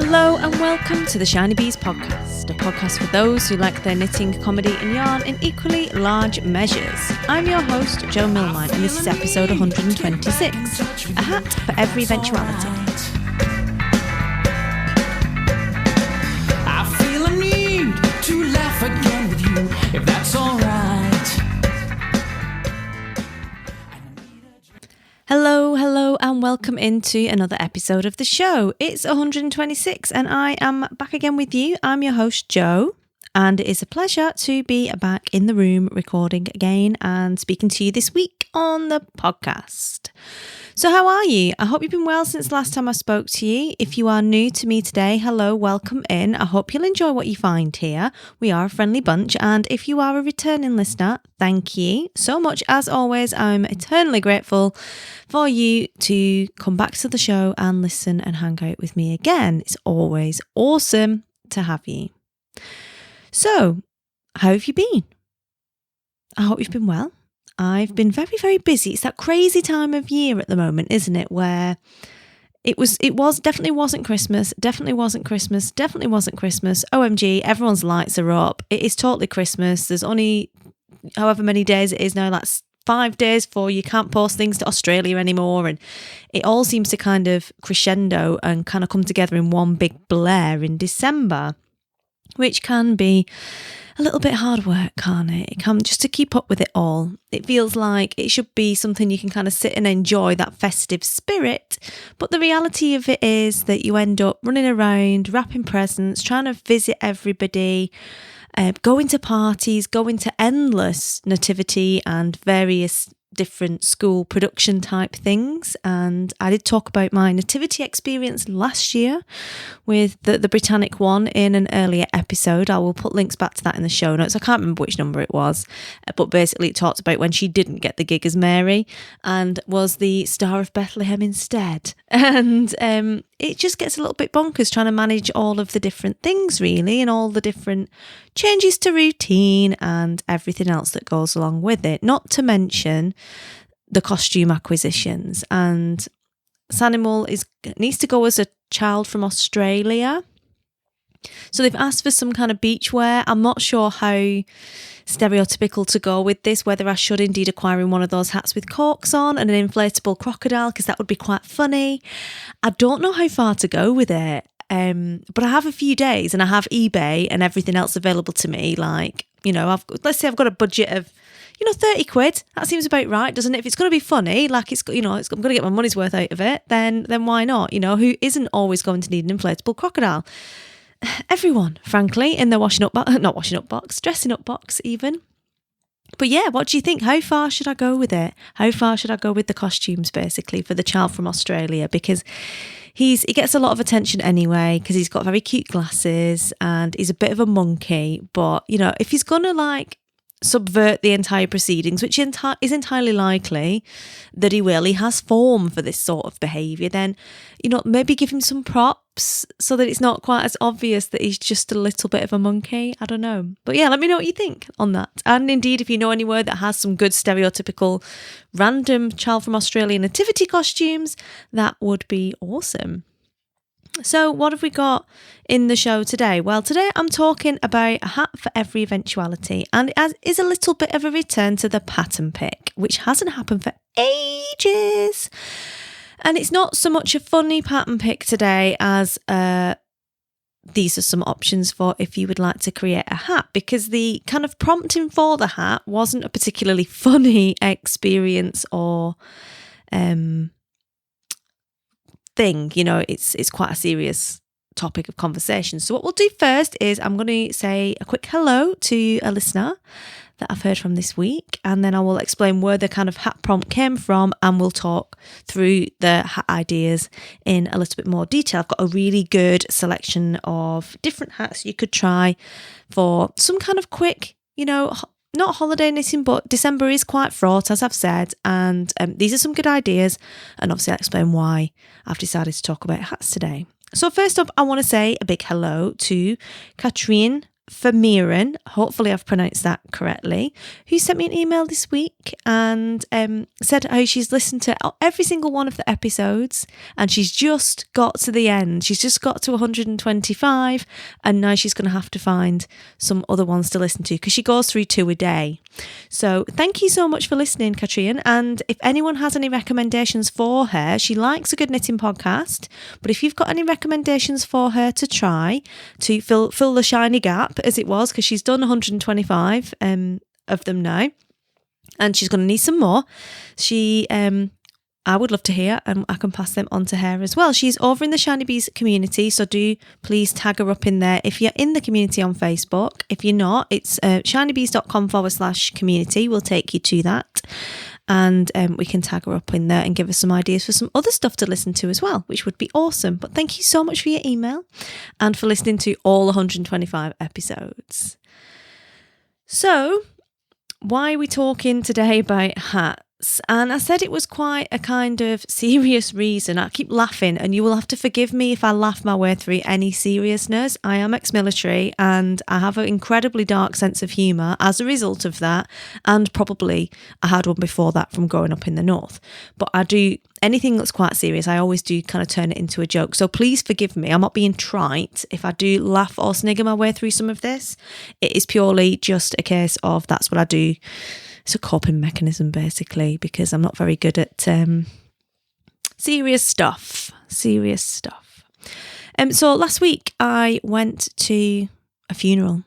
Hello and welcome to the Shiny Bees podcast, a podcast for those who like their knitting, comedy and yarn in equally large measures. I'm your host, Jo Millmine, and this is episode 126, A Hat For Every Eventuality. I feel a need to laugh again with you, if that's alright. Hello and welcome into another episode of the show. It's 126 and I am back again with you. I'm your host, Jo, and it is a pleasure to be back in the room recording again and speaking to you this week on the podcast. So how are you? I hope you've been well since last time I spoke to you. If you are new to me today, hello, welcome in. I hope you'll enjoy what you find here. We are a friendly bunch, and if you are a returning listener, thank you so much. As always, I'm eternally grateful for you to come back to the show and listen and hang out with me again. It's always awesome to have you. So, how have you been? I hope you've been well. I've been very, very busy. It's that crazy time of year at the moment, isn't it? Where it definitely wasn't Christmas, OMG, everyone's lights are up. It is totally Christmas. There's only however many days it is now, that's 5 days for you can't post things to Australia anymore. And it all seems to kind of crescendo and kind of come together in one big blare in December, which can be a little bit hard work, can't it? It can, just to keep up with it all. It feels like it should be something you can kind of sit and enjoy, that festive spirit. But the reality of it is that you end up running around, wrapping presents, trying to visit everybody, going to parties, going to endless nativity and various different school production type things. And I did talk about my nativity experience last year with the Britannic one in an earlier episode. I will put links back to that in the show notes. I can't remember which number it was, but basically it talked about when she didn't get the gig as Mary and was the Star of Bethlehem instead. And it just gets a little bit bonkers trying to manage all of the different things really, and all the different changes to routine and everything else that goes along with it, not to mention the costume acquisitions. And Sanimal needs to go as a child from Australia, so they've asked for some kind of beach wear. I'm not sure how stereotypical to go with this, whether I should indeed acquire one of those hats with corks on and an inflatable crocodile, because that would be quite funny. I don't know how far to go with it. But I have a few days and I have eBay and everything else available to me. Like, you know, let's say I've got a budget of, 30 quid. That seems about right, doesn't it? If it's going to be funny, like I'm going to get my money's worth out of it, then why not? Who isn't always going to need an inflatable crocodile? Everyone, frankly, in their dressing up box even. But yeah, what do you think? How far should I go with it? How far should I go with the costumes, basically, for the child from Australia? Because he gets a lot of attention anyway, because he's got very cute glasses and he's a bit of a monkey. But, if he's going to subvert the entire proceedings, which is entirely likely that he will, he has form for this sort of behaviour, then, maybe give him some props so that it's not quite as obvious that he's just a little bit of a monkey. I don't know. But yeah, let me know what you think on that. And indeed, if you know anywhere that has some good stereotypical random child from Australia nativity costumes, that would be awesome. So what have we got in the show today? Well, today I'm talking about a hat for every eventuality, and it is a little bit of a return to the pattern pick, which hasn't happened for ages. And it's not so much a funny pattern pick today as these are some options for if you would like to create a hat, because the kind of prompting for the hat wasn't a particularly funny experience or thing. It's quite a serious topic of conversation. So what we'll do first is I'm going to say a quick hello to a listener that I've heard from this week, and then I will explain where the kind of hat prompt came from, and we'll talk through the hat ideas in a little bit more detail. I've got a really good selection of different hats you could try for some kind of quick, not holiday knitting, but December is quite fraught, as I've said, and these are some good ideas, and obviously I'll explain why I've decided to talk about hats today. So first up, I want to say a big hello to Katrine Famiran, hopefully I've pronounced that correctly, who sent me an email this week and said how she's listened to every single one of the episodes and she's just got to the end. She's just got to 125 and now she's going to have to find some other ones to listen to because she goes through 2 a day. So thank you so much for listening, Katrine. And if anyone has any recommendations for her, she likes a good knitting podcast, but if you've got any recommendations for her to try to fill the shiny gap, as it was, because she's done 125 of them now and she's going to need some more, I would love to hear and I can pass them on to her as well. She's over in the Shiny Bees community, so do please tag her up in there if you're in the community on Facebook. If you're not, it's shinybees.com/community will take you to that, and we can tag her up in there and give her some ideas for some other stuff to listen to as well, which would be awesome. But thank you so much for your email and for listening to all 125 episodes. So, why are we talking today about hats? And I said it was quite a kind of serious reason. I keep laughing and you will have to forgive me if I laugh my way through any seriousness. I am ex-military and I have an incredibly dark sense of humour as a result of that, and probably I had one before that from growing up in the north. But I do anything that's quite serious, I always do kind of turn it into a joke. So please forgive me. I'm not being trite. If I do laugh or snigger my way through some of this, it is purely just a case of that's what I do. It's a coping mechanism, basically, because I'm not very good at serious stuff. So last week I went to a funeral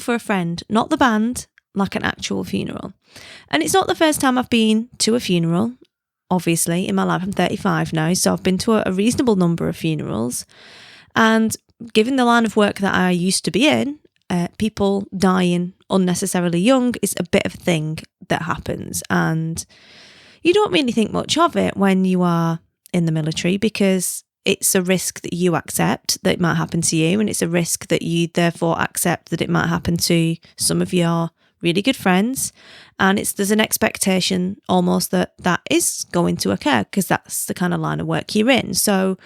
for a friend, not the band, like an actual funeral. And it's not the first time I've been to a funeral, obviously, in my life. I'm 35 now, so I've been to a reasonable number of funerals. And given the line of work that I used to be in, people dying unnecessarily young is a bit of a thing that happens, and you don't really think much of it when you are in the military because it's a risk that you accept that it might happen to you, and it's a risk that you therefore accept that it might happen to some of your really good friends, and there's an expectation almost that is going to occur because that's the kind of line of work you're in. So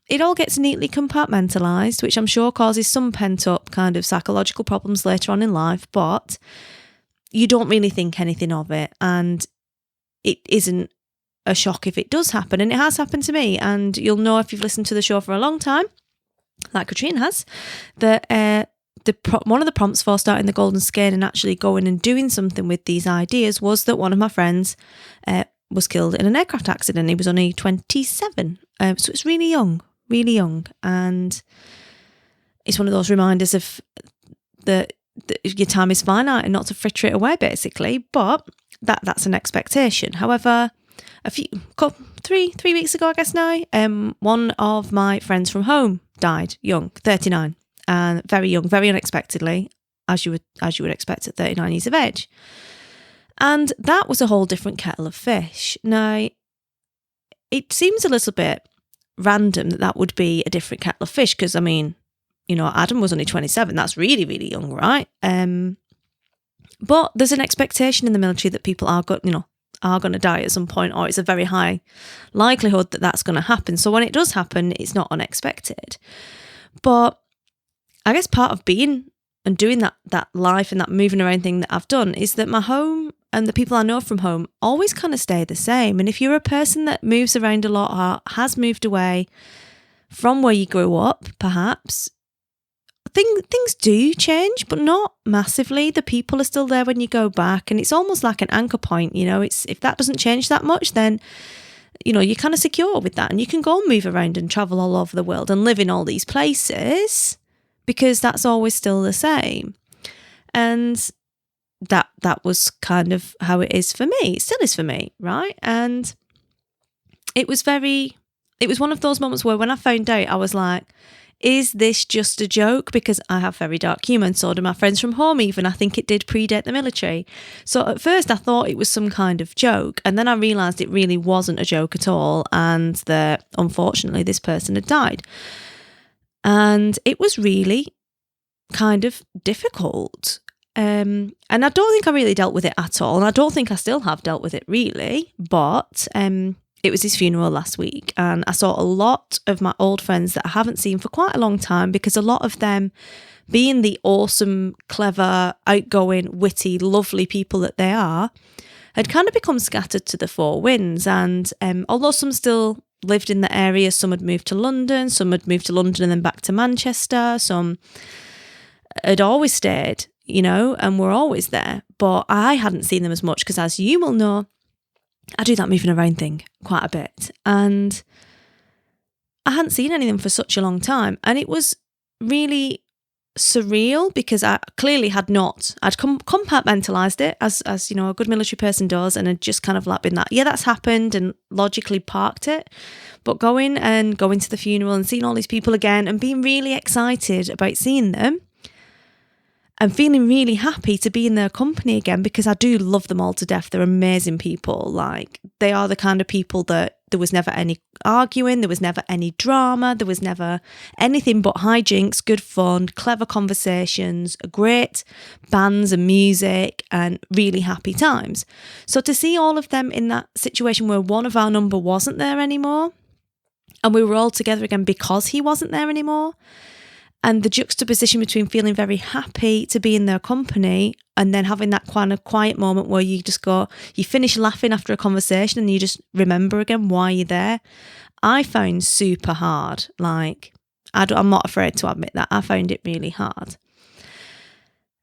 it all gets neatly compartmentalised, which I'm sure causes some pent-up kind of psychological problems later on in life, but you don't really think anything of it, and it isn't a shock if it does happen, and it has happened to me. And you'll know if you've listened to the show for a long time, like Katrine has, that one of the prompts for starting the Golden Skein and actually going and doing something with these ideas was that one of my friends was killed in an aircraft accident. He was only 27, so it's really young, and it's one of those reminders of that your time is finite and not to fritter it away, basically. But that's an expectation. However, three weeks ago, I guess now, one of my friends from home died young, 39, and very young, very unexpectedly, as you would expect at 39 years of age. And that was a whole different kettle of fish. Now, it seems a little bit random that would be a different kettle of fish because, I mean, you know, Adam was only 27. That's really, really young, right? But there's an expectation in the military that people are going to die at some point, or it's a very high likelihood that that's going to happen. So when it does happen, it's not unexpected. But I guess part of being and doing that life and that moving around thing that I've done is that my home and the people I know from home always kind of stay the same. And if you're a person that moves around a lot or has moved away from where you grew up, perhaps, things do change, but not massively. The people are still there when you go back, and it's almost like an anchor point. You know, if that doesn't change that much, then, you know, you're kind of secure with that, and you can go and move around and travel all over the world and live in all these places because that's always still the same. And that was kind of how it is for me. It still is for me, right? And it was one of those moments where when I found out, I was like, is this just a joke? Because I have very dark humour, and so do my friends from home even. I think it did predate the military. So at first I thought it was some kind of joke, and then I realised it really wasn't a joke at all, and that unfortunately this person had died. And it was really kind of difficult. And I don't think I really dealt with it at all, and I don't think I still have dealt with it really, but it was his funeral last week, and I saw a lot of my old friends that I haven't seen for quite a long time, because a lot of them being the awesome, clever, outgoing, witty, lovely people that they are, had kind of become scattered to the four winds. And although some still lived in the area, some had moved to London, some had moved to London and then back to Manchester, some had always stayed, and were always there. But I hadn't seen them as much because, as you will know, I do that moving around thing quite a bit. And I hadn't seen any of them for such a long time. And it was really surreal because I clearly I'd compartmentalised it as a good military person does, and had just kind of like been like, yeah, that's happened, and logically parked it. But going to the funeral and seeing all these people again and being really excited about seeing them and feeling really happy to be in their company again, because I do love them all to death. They're amazing people. Like, they are the kind of people that there was never any arguing, there was never any drama, there was never anything but hijinks, good fun, clever conversations, great bands and music, and really happy times. So to see all of them in that situation where one of our number wasn't there anymore, and we were all together again because he wasn't there anymore, and the juxtaposition between feeling very happy to be in their company and then having that kind of quiet moment where you finish laughing after a conversation and you just remember again why you're there, I found super hard. Like, I'm not afraid to admit that. I found it really hard.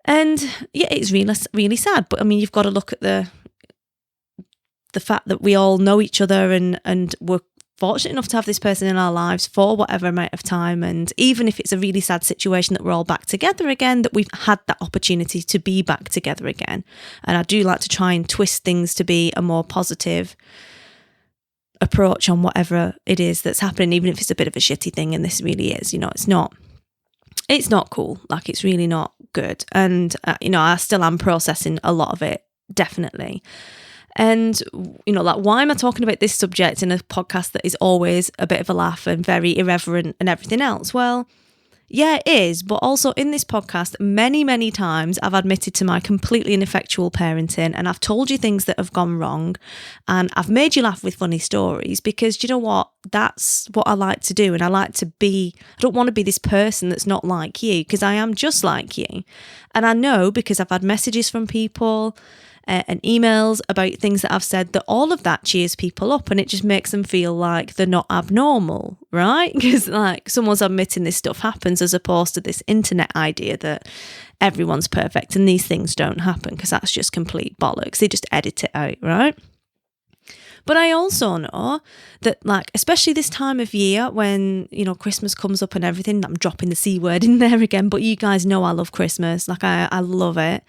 And yeah, it's really, really sad. But I mean, you've got to look at the fact that we all know each other and we're fortunate enough to have this person in our lives for whatever amount of time, and even if it's a really sad situation that we're all back together again, that we've had that opportunity to be back together again. And I do like to try and twist things to be a more positive approach on whatever it is that's happening, even if it's a bit of a shitty thing, and this really is, it's not cool. Like, it's really not good. And I still am processing a lot of it, definitely. And, like, why am I talking about this subject in a podcast that is always a bit of a laugh and very irreverent and everything else? Well, yeah, it is. But also in this podcast, many, many times I've admitted to my completely ineffectual parenting, and I've told you things that have gone wrong, and I've made you laugh with funny stories, because do you know what? That's what I like to do. And I don't want to be this person that's not like you, because I am just like you. And I know, because I've had messages from people and emails about things that I've said, that all of that cheers people up, and it just makes them feel like they're not abnormal, right? Because like, someone's admitting this stuff happens, as opposed to this internet idea that everyone's perfect and these things don't happen, because that's just complete bollocks. They just edit it out, right? But I also know that, like, especially this time of year when, Christmas comes up and everything, I'm dropping the C word in there again, but you guys know I love Christmas. Like, I love it.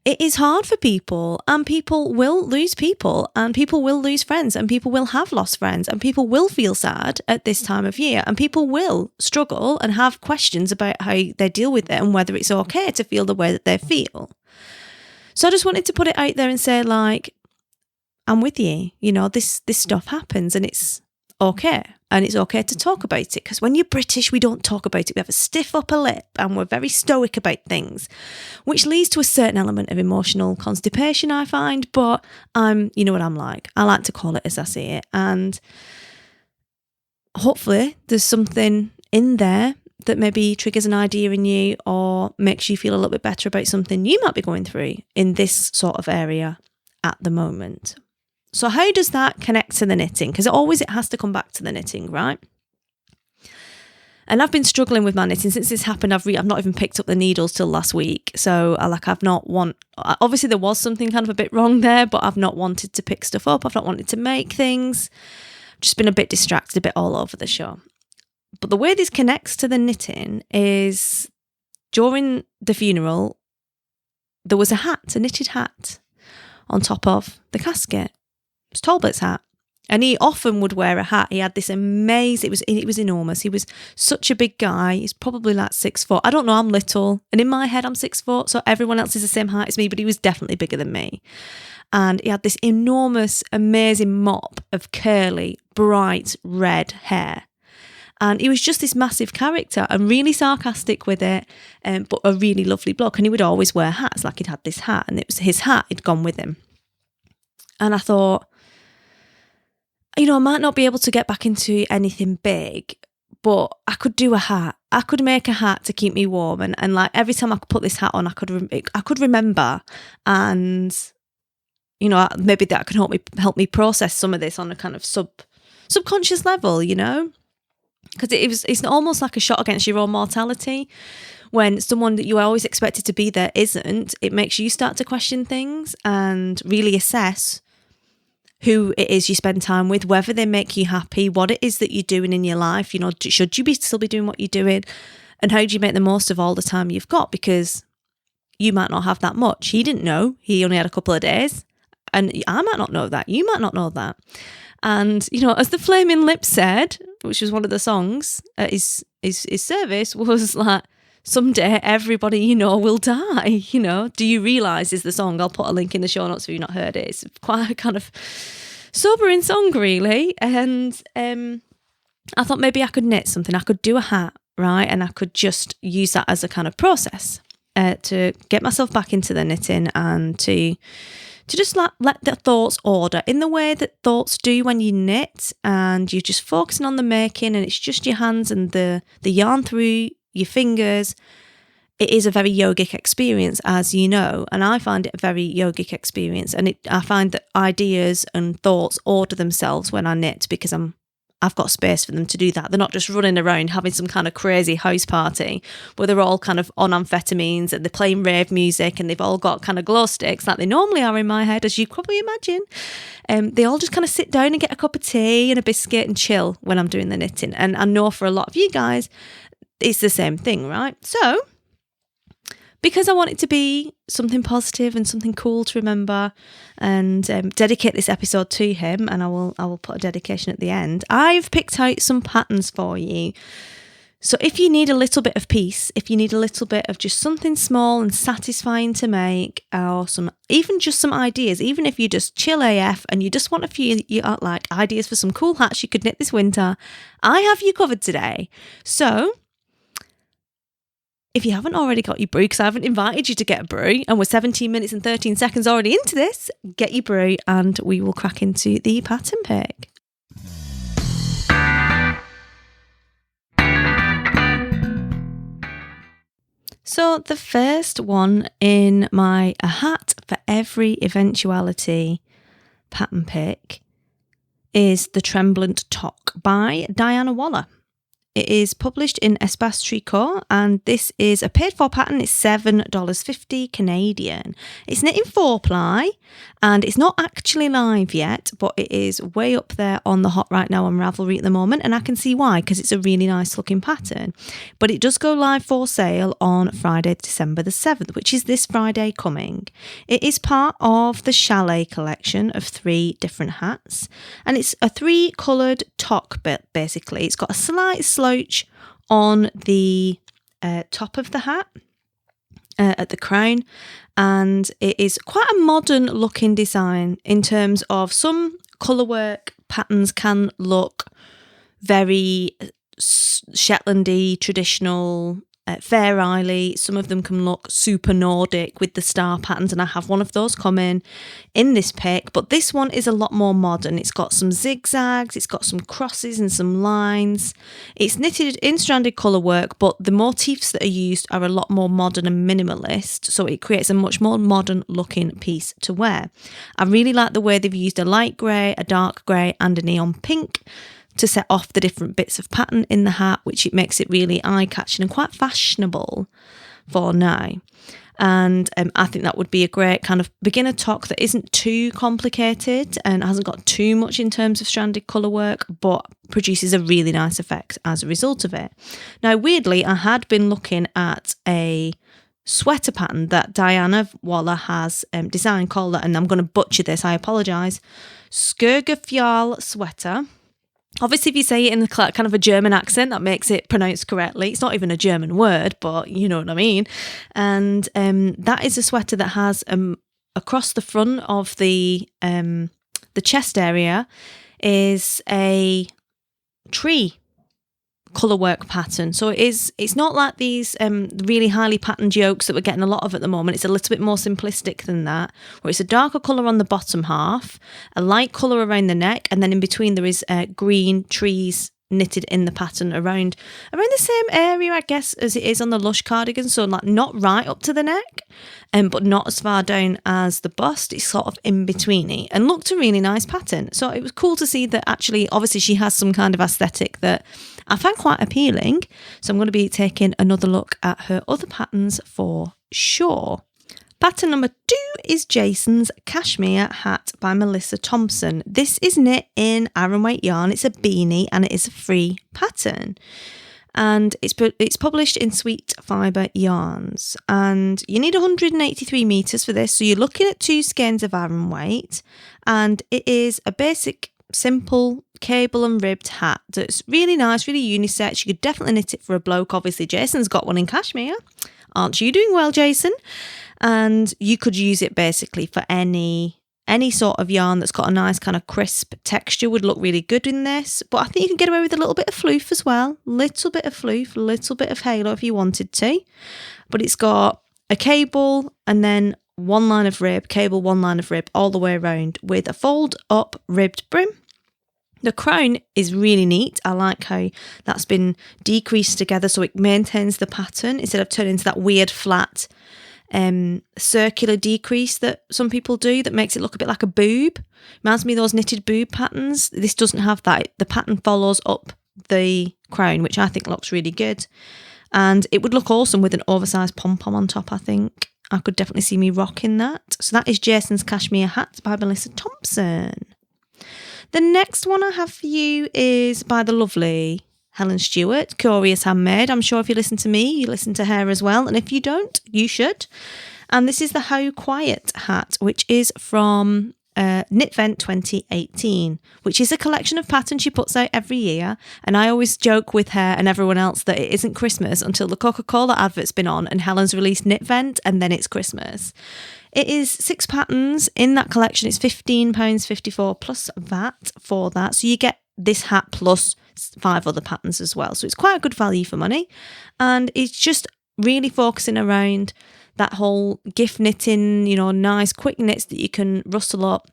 It is hard for people, and people will lose people, and people will lose friends, and people will have lost friends, and people will feel sad at this time of year, and people will struggle and have questions about how they deal with it and whether it's okay to feel the way that they feel. So I just wanted to put it out there and say, like, I'm with you. This stuff happens, and it's okay. And it's okay to talk about it, because when you're British, we don't talk about it. We have a stiff upper lip, and we're very stoic about things, which leads to a certain element of emotional constipation, I find. But you know what I'm like. I like to call it as I see it. And hopefully there's something in there that maybe triggers an idea in you, or makes you feel a little bit better about something you might be going through in this sort of area at the moment. So how does that connect to the knitting? Because it has to come back to the knitting, right? And I've been struggling with my knitting since this happened. I've not even picked up the needles till last week. So obviously there was something kind of a bit wrong there, but I've not wanted to pick stuff up. I've not wanted to make things. I've just been a bit distracted, a bit all over the show. But the way this connects to the knitting is, during the funeral, there was a knitted hat on top of the casket. It was Talbot's hat. And he often would wear a hat. He had this amazing, it was enormous. He was such a big guy. He's probably like 6 foot. I don't know, I'm little. And in my head, I'm 6 foot. So everyone else is the same height as me, but he was definitely bigger than me. And he had this enormous, amazing mop of curly, bright red hair. And he was just this massive character and really sarcastic with it, but a really lovely bloke. And he would always wear hats. Like, he'd had this hat, and it was his hat had gone with him. And I thought, I might not be able to get back into anything big, but I could do a hat. I could make a hat to keep me warm, and like every time I could put this hat on, I could remember, and you know, maybe that could help me process some of this on a kind of subconscious level, you know, because it's almost like a shot against your own mortality. When someone that you always expected to be there isn't, it makes you start to question things and really assess who it is you spend time with, whether they make you happy, what it is that you're doing in your life. You know, should you still be doing what you're doing, and how do you make the most of all the time you've got? Because you might not have that much. He didn't know. He only had a couple of days, and I might not know that. You might not know that. And, you know, as the Flaming Lips said, which was one of the songs at his service, was like, someday everybody you know will die, you know. Do you realise is the song? I'll put a link in the show notes if you've not heard it. It's quite a kind of sobering song, really. And I thought maybe I could knit something. I could do a hat, right? And I could just use that as a kind of process to get myself back into the knitting and to just let the thoughts order in the way that thoughts do when you knit, and you're just focusing on the making, and it's just your hands and the yarn through your fingers. It is a very yogic experience, as you know, and I find it a very yogic experience. And I find that ideas and thoughts order themselves when I knit, because I've got space for them to do that. They're not just running around having some kind of crazy house party where they're all kind of on amphetamines and they're playing rave music and they've all got kind of glow sticks like they normally are in my head, as you probably imagine. They all just kind of sit down and get a cup of tea and a biscuit and chill when I'm doing the knitting. And I know for a lot of you guys, it's the same thing, right? So, because I want it to be something positive and something cool to remember, and dedicate this episode to him, and I will put a dedication at the end, I've picked out some patterns for you. So if you need a little bit of peace, if you need a little bit of just something small and satisfying to make, or even just some ideas, even if you just chill AF and you just want a few like ideas for some cool hats you could knit this winter, I have you covered today. So if you haven't already got your brew, because I haven't invited you to get a brew, and we're 17 minutes and 13 seconds already into this, get your brew and we will crack into the pattern pick. So the first one in my A Hat for Every Eventuality pattern pick is the Tremblant Toque by Diana Waller. It is published in Espace Tricot, and this is a paid for pattern. It's $7.50 Canadian. It's knit in 4-ply, and it's not actually live yet, but it is way up there on the hot right now on Ravelry at the moment, and I can see why, because it's a really nice looking pattern. But it does go live for sale on Friday, December the 7th, which is this Friday coming. It is part of the Chalet collection of 3 different hats, and it's a 3-coloured toque, basically. It's got a slight slouch on the top of the hat at the crown, and it is quite a modern looking design in terms of some colourwork patterns can look very Shetlandy, traditional, Fair Isle. Some of them can look super Nordic with the star patterns, and I have one of those coming in this pick, but this one is a lot more modern. It's got some zigzags, it's got some crosses and some lines. It's knitted in stranded colour work, but the motifs that are used are a lot more modern and minimalist, so it creates a much more modern looking piece to wear. I really like the way they've used a light grey, a dark grey and a neon pink to set off the different bits of pattern in the hat, which it makes it really eye-catching and quite fashionable for now. And I think that would be a great kind of beginner toque that isn't too complicated and hasn't got too much in terms of stranded colour work, but produces a really nice effect as a result of it. Now, weirdly, I had been looking at a sweater pattern that Diana Waller has designed called, and I'm going to butcher this, I apologise, Skirgefjall sweater. Obviously, if you say it in kind of a German accent, that makes it pronounced correctly. It's not even a German word, but you know what I mean. And that is a sweater that has across the front of the chest area is a tree colourwork pattern. So it's not like these really highly patterned yokes that we're getting a lot of at the moment. It's a little bit more simplistic than that, where it's a darker colour on the bottom half, a light colour around the neck, and then in between there is green trees knitted in the pattern around the same area, I guess, as it is on the Lush cardigan. So like not right up to the neck, but not as far down as the bust. It's sort of in between it, and looked a really nice pattern. So it was cool to see that actually, obviously, she has some kind of aesthetic that I find quite appealing. So I'm going to be taking another look at her other patterns for sure. Pattern number 2 is Jason's Cashmere Hat by Melissa Thompson. This is knit in Aran weight yarn. It's a beanie and it is a free pattern. And it's published in Sweet Fibre Yarns. And you need 183 metres for this. So you're looking at 2 skeins of Aran weight. And it is a basic, simple cable and ribbed hat that's really nice, really unisex. You could definitely knit it for a bloke. Obviously, Jason's got one in cashmere. Aren't you doing well, Jason? And you could use it basically for any sort of yarn that's got a nice kind of crisp texture would look really good in this. But I think you can get away with a little bit of floof as well. Little bit of floof, little bit of halo if you wanted to. But it's got a cable and then one line of rib, cable, one line of rib all the way around with a fold up ribbed brim. The crown is really neat. I like how that's been decreased together so it maintains the pattern instead of turning into that weird flat circular decrease that some people do that makes it look a bit like a boob. Reminds me of those knitted boob patterns. This doesn't have that. The pattern follows up the crown, which I think looks really good. And it would look awesome with an oversized pom-pom on top, I think. I could definitely see me rocking that. So that is Jason's Cashmere Hat by Melissa Thompson. The next one I have for you is by the lovely Helen Stewart, Curious Handmade. I'm sure if you listen to me, you listen to her as well. And if you don't, you should. And this is the How Quiet hat, which is from Knit Vent 2018, which is a collection of patterns she puts out every year. And I always joke with her and everyone else that it isn't Christmas until the Coca-Cola advert's been on and Helen's released Knit Vent, and then it's Christmas. It is 6 patterns in that collection. It's £15.54 plus VAT for that. So you get this hat plus 5 other patterns as well. So it's quite a good value for money. And it's just really focusing around that whole gift knitting, nice quick knits that you can rustle up.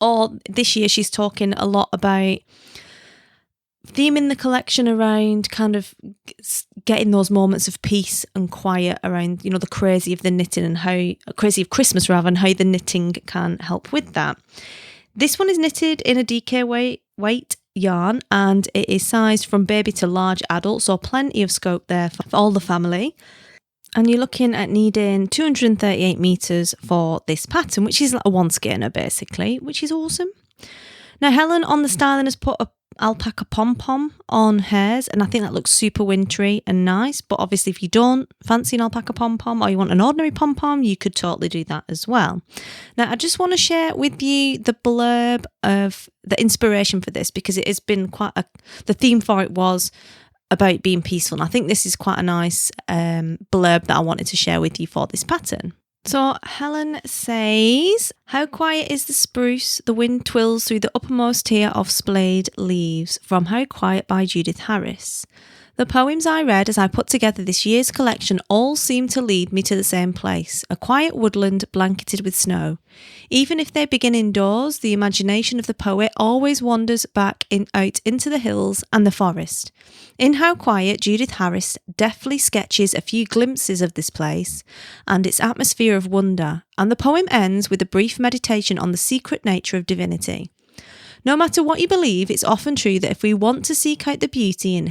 Or this year she's talking a lot about theming the collection around kind of getting those moments of peace and quiet around, the crazy of the knitting and how crazy of Christmas rather, and how the knitting can help with that. This one is knitted in a DK weight yarn and it is sized from baby to large adult, so plenty of scope there for all the family. And you're looking at needing 238 metres for this pattern, which is like a one skeiner basically, which is awesome. Now Helen on the styling has put a alpaca pom-pom on hers, and I think that looks super wintry and nice. But obviously if you don't fancy an alpaca pom-pom or you want an ordinary pom-pom, you could totally do that as well. Now I just want to share with you the blurb of the inspiration for this, because it has been the theme for it was about being peaceful, and I think this is quite a nice blurb that I wanted to share with you for this pattern. So Helen says, how quiet is the spruce, the wind twills through the uppermost tier of splayed leaves, from How Quiet by Judith Harris. The poems I read as I put together this year's collection all seem to lead me to the same place, a quiet woodland blanketed with snow. Even if they begin indoors, the imagination of the poet always wanders back out into the hills and the forest. In How Quiet, Judith Harris deftly sketches a few glimpses of this place and its atmosphere of wonder, and the poem ends with a brief meditation on the secret nature of divinity. No matter what you believe, it's often true that if we want to seek out the beauty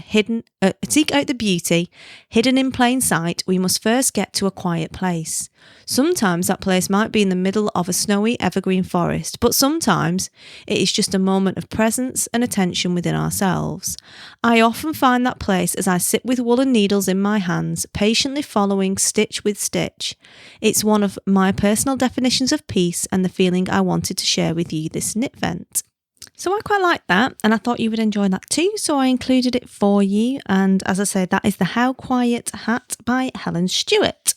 hidden in plain sight, we must first get to a quiet place. Sometimes that place might be in the middle of a snowy evergreen forest, but sometimes it is just a moment of presence and attention within ourselves. I often find that place as I sit with woolen needles in my hands, patiently following stitch with stitch. It's one of my personal definitions of peace and the feeling I wanted to share with you this knit vent. So I quite like that, and I thought you would enjoy that too, so I included it for you. And as I said, that is the How Quiet hat by Helen Stewart.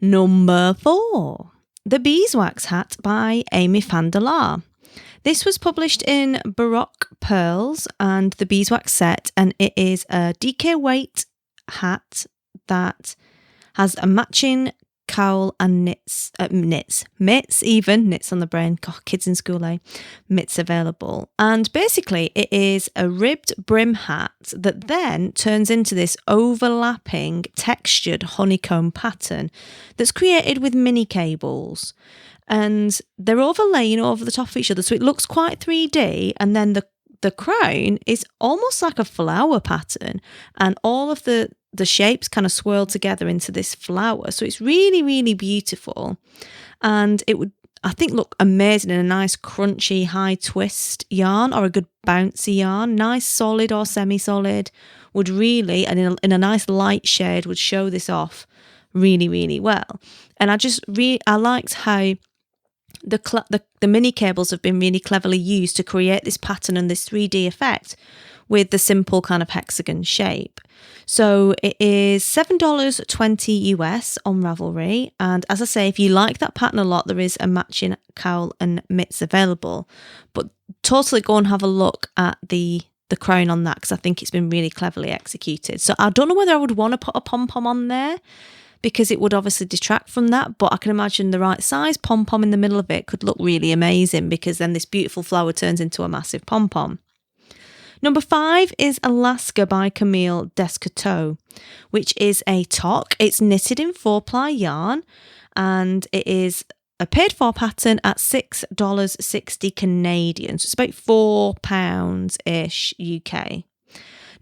Number 4, the Beeswax hat by Amy van der Laar. This was published in Baroque Pearls and the Beeswax set, and it is a DK weight hat that has a matching cowl and mitts on the brain. God, kids in school, mitts available. And basically it is a ribbed brim hat that then turns into this overlapping textured honeycomb pattern that's created with mini cables. And they're overlaying over the top of each other, so it looks quite 3D. And then the crown is almost like a flower pattern, and all of the shapes kind of swirl together into this flower. So it's really, really beautiful. And it would, I think, look amazing in a nice crunchy high twist yarn or a good bouncy yarn. Nice solid or semi-solid would really, and in a nice light shade, would show this off really, really well. And I liked how the mini cables have been really cleverly used to create this pattern and this 3D effect with the simple kind of hexagon shape. So it is $7.20 US on Ravelry. And as I say, if you like that pattern a lot, there is a matching cowl and mitts available. But totally go and have a look at the crown on that, because I think it's been really cleverly executed. So I don't know whether I would want to put a pom-pom on there, because it would obviously detract from that, but I can imagine the right size pom-pom in the middle of it could look really amazing, because then this beautiful flower turns into a massive pom-pom. Number 5 is Alaska by Camille Descoteaux, which is a toque. It's knitted in 4-ply yarn, and it is a paid for pattern at $6.60 Canadian. So it's about £4-ish UK.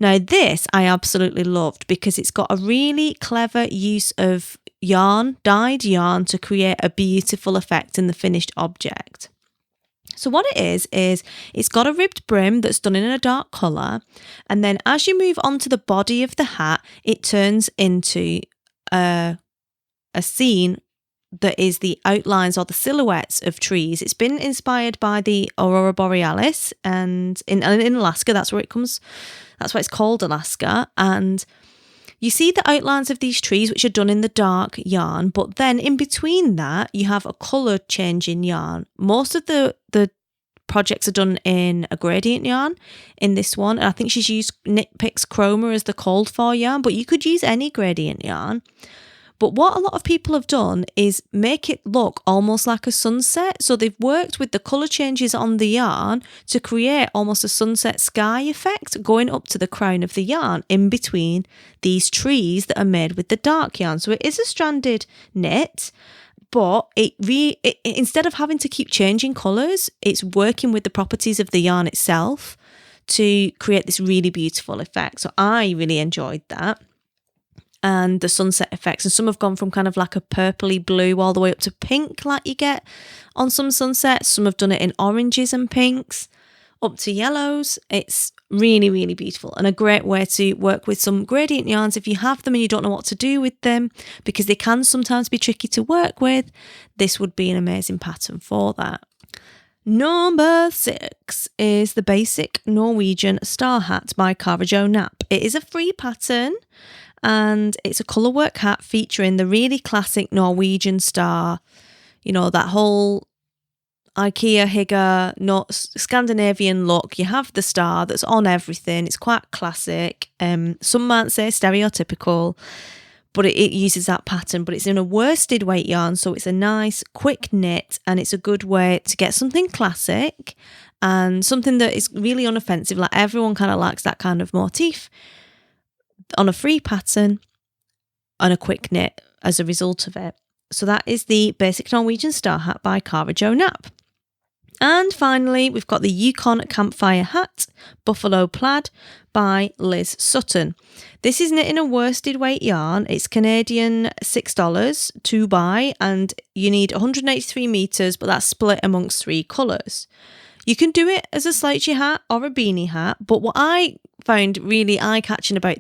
Now this I absolutely loved, because it's got a really clever use of dyed yarn to create a beautiful effect in the finished object. So what it is it's got a ribbed brim that's done in a dark colour, and then as you move on to the body of the hat, it turns into a scene that is the outlines or the silhouettes of trees. It's been inspired by the Aurora Borealis, and in Alaska, that's where it comes. That's why it's called Alaska. And you see the outlines of these trees, which are done in the dark yarn, but then in between that, you have a colour change in yarn. Most of the projects are done in a gradient yarn in this one. And I think she's used Knit Picks Chroma as the called for yarn, but you could use any gradient yarn. But what a lot of people have done is make it look almost like a sunset. So they've worked with the colour changes on the yarn to create almost a sunset sky effect going up to the crown of the yarn in between these trees that are made with the dark yarn. So it is a stranded knit, but instead of having to keep changing colours, it's working with the properties of the yarn itself to create this really beautiful effect. So I really enjoyed that. And the sunset effects, and some have gone from kind of like a purpley blue all the way up to pink like you get on some sunsets. Some have done it in oranges and pinks up to yellows. It's really, really beautiful, and a great way to work with some gradient yarns if you have them and you don't know what to do with them, because they can sometimes be tricky to work with. This would be an amazing pattern for that. Number 6 is the Basic Norwegian Star Hat by Cara Jo Knapp. It is a free pattern, and it's a colourwork hat featuring the really classic Norwegian star, you know, that whole IKEA Hygge Scandinavian look. You have the star that's on everything. It's quite classic. Some might say stereotypical, but it uses that pattern, but it's in a worsted weight yarn, so it's a nice quick knit, and it's a good way to get something classic and something that is really unoffensive. Like, everyone kind of likes that kind of motif on a free pattern and a quick knit as a result of it. So that is the Basic Norwegian Star Hat by Cara Jo Knapp. And finally, we've got the Yukon Campfire Hat Buffalo Plaid by Liz Sutton. This is knit in a worsted weight yarn. It's Canadian $6 to buy, and you need 183 metres, but that's split amongst 3 colours. You can do it as a slouchy hat or a beanie hat, but what I found really eye-catching about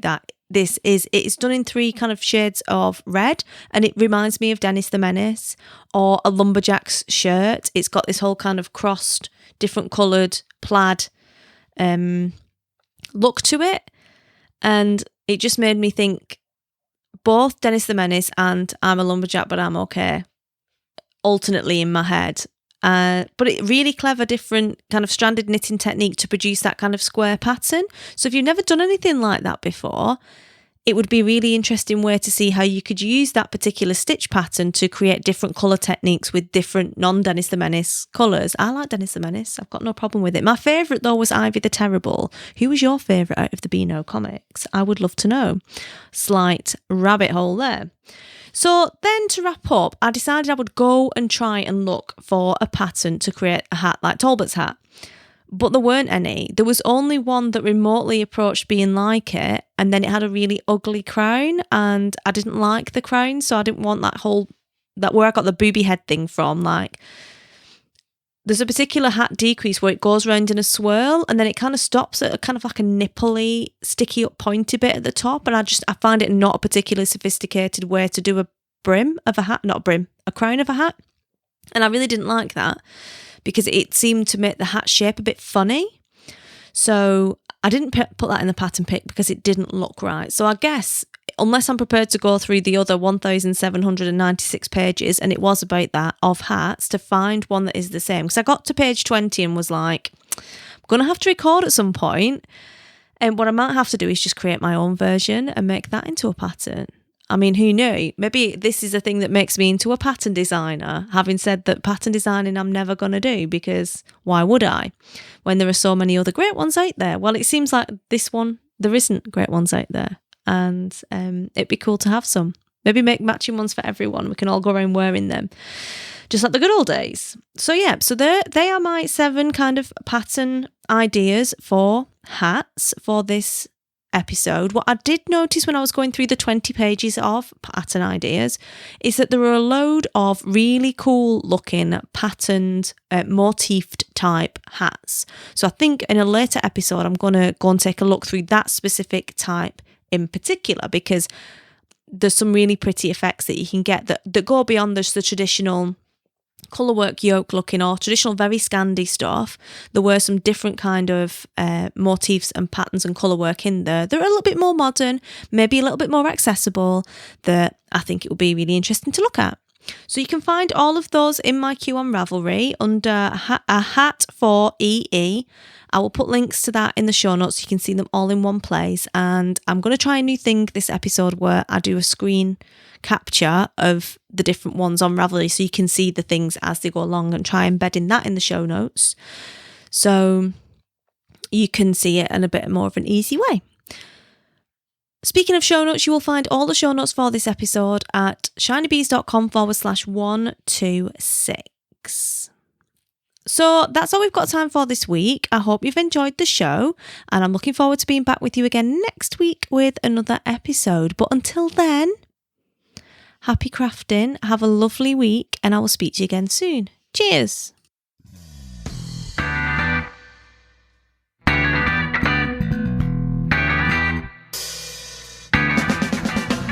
this is it's done in 3 kind of shades of red, and it reminds me of Dennis the Menace or a lumberjack's shirt. It's got this whole kind of crossed, different coloured plaid look to it, and it just made me think both Dennis the Menace and I'm a lumberjack but I'm okay alternately in my head. But it really clever, different kind of stranded knitting technique to produce that kind of square pattern. So if you've never done anything like that before, it would be a really interesting way to see how you could use that particular stitch pattern to create different colour techniques with different non-Dennis the Menace colours. I like Dennis the Menace. I've got no problem with it. My favourite, though, was Ivy the Terrible. Who was your favourite out of the Beano comics? I would love to know. Slight rabbit hole there. So then to wrap up, I decided I would go and try and look for a pattern to create a hat like Talbot's hat. But there weren't any. There was only one that remotely approached being like it, and then it had a really ugly crown, and I didn't like the crown, so I didn't want that where I got the booby head thing from. Like, there's a particular hat decrease where it goes round in a swirl, and then it kind of stops at a kind of like a nipply, sticky up pointy bit at the top, and I find it not a particularly sophisticated way to do a brim of a hat, not a brim, a crown of a hat, and I really didn't like that, because it seemed to make the hat shape a bit funny. So I didn't put that in the pattern pick because it didn't look right. So I guess, unless I'm prepared to go through the other 1,796 pages, and it was about that, of hats, to find one that is the same. Because I got to page 20 and was like, I'm going to have to record at some point. And what I might have to do is just create my own version and make that into a pattern. I mean, who knew? Maybe this is a thing that makes me into a pattern designer, having said that pattern designing I'm never going to do, because why would I, when there are so many other great ones out there? Well, it seems like this one, there isn't great ones out there, and it'd be cool to have some. Maybe make matching ones for everyone. We can all go around wearing them, just like the good old days. So yeah, so they are my 7 kind of pattern ideas for hats for this episode. What I did notice when I was going through the 20 pages of pattern ideas is that there were a load of really cool looking patterned motifed type hats. So I think in a later episode I'm going to go and take a look through that specific type in particular, because there's some really pretty effects that you can get that go beyond just the traditional colourwork yoke looking or traditional very Scandi stuff. There were some different kind of motifs and patterns and colourwork in there. They're a little bit more modern, maybe a little bit more accessible, that I think it will be really interesting to look at. So you can find all of those in my queue on Ravelry under a Hat for EE. I will put links to that in the show notes so you can see them all in one place. And I'm going to try a new thing this episode where I do a screen capture of the different ones on Ravelry so you can see the things as they go along, and try embedding that in the show notes so you can see it in a bit more of an easy way. Speaking of show notes, you will find all the show notes for this episode at shinybees.com/126. So that's all we've got time for this week. I hope you've enjoyed the show, and I'm looking forward to being back with you again next week with another episode. But until then, happy crafting, have a lovely week, and I will speak to you again soon. Cheers!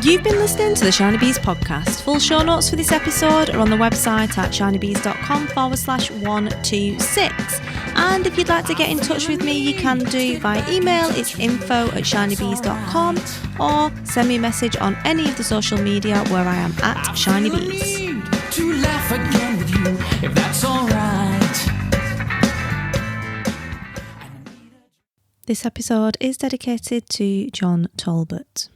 You've been listening to the Shiny Bees podcast. Full show notes for this episode are on the website at shinybees.com/126. And if you'd like to get in touch with me, you can do via email. It's info@shinybees.com, or send me a message on any of the social media where I am at shinybees. To laugh again with you, if that's all right. This episode is dedicated to John Talbot.